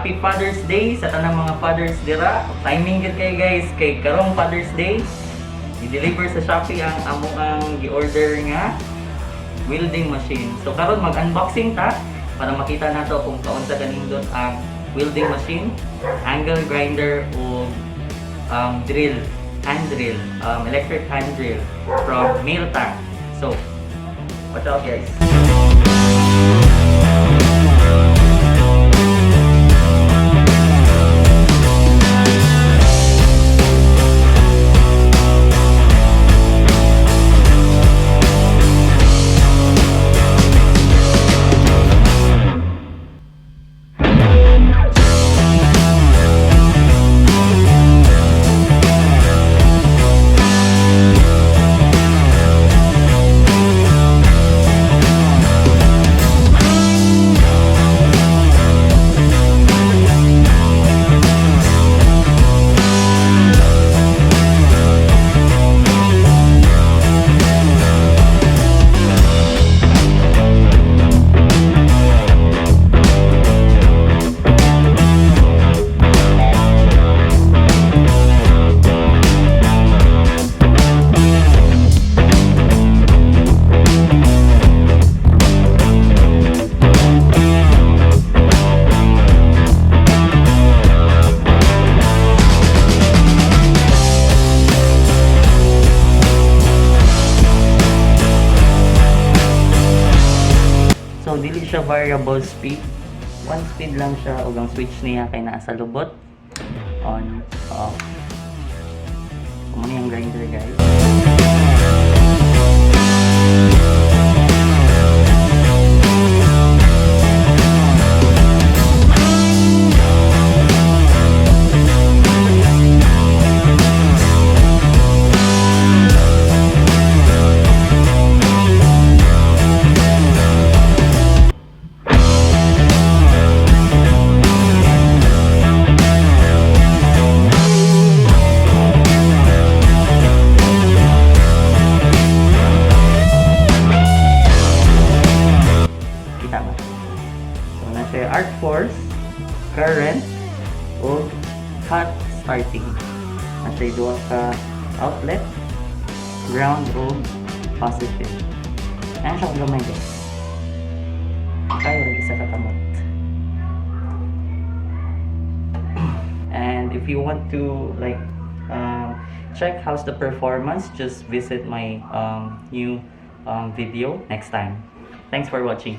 Happy Father's Day sa tanang mga fathers dira. Timing gid kay guys kay karong Father's Day. I-deliver sa Shopee ang among gi-order nga welding machine. So karon mag-unboxing ta para makita nato kung kaunsa kanindot ang welding machine, angle grinder o drill, hand drill, electric hand drill from Mailtank. So watch out guys. So dili siya variable speed. One speed lang siya ug ang switch niya kay naa sa lubot. On, off. Muna yung grinder guys. Arc force, current, o hot starting. Nasa duha ka outlet, ground o positive. Ayan siya kung gamay guys. Kaya rin isa katamot. And if you want to like check how's the performance, just visit my new video next time. Thanks for watching.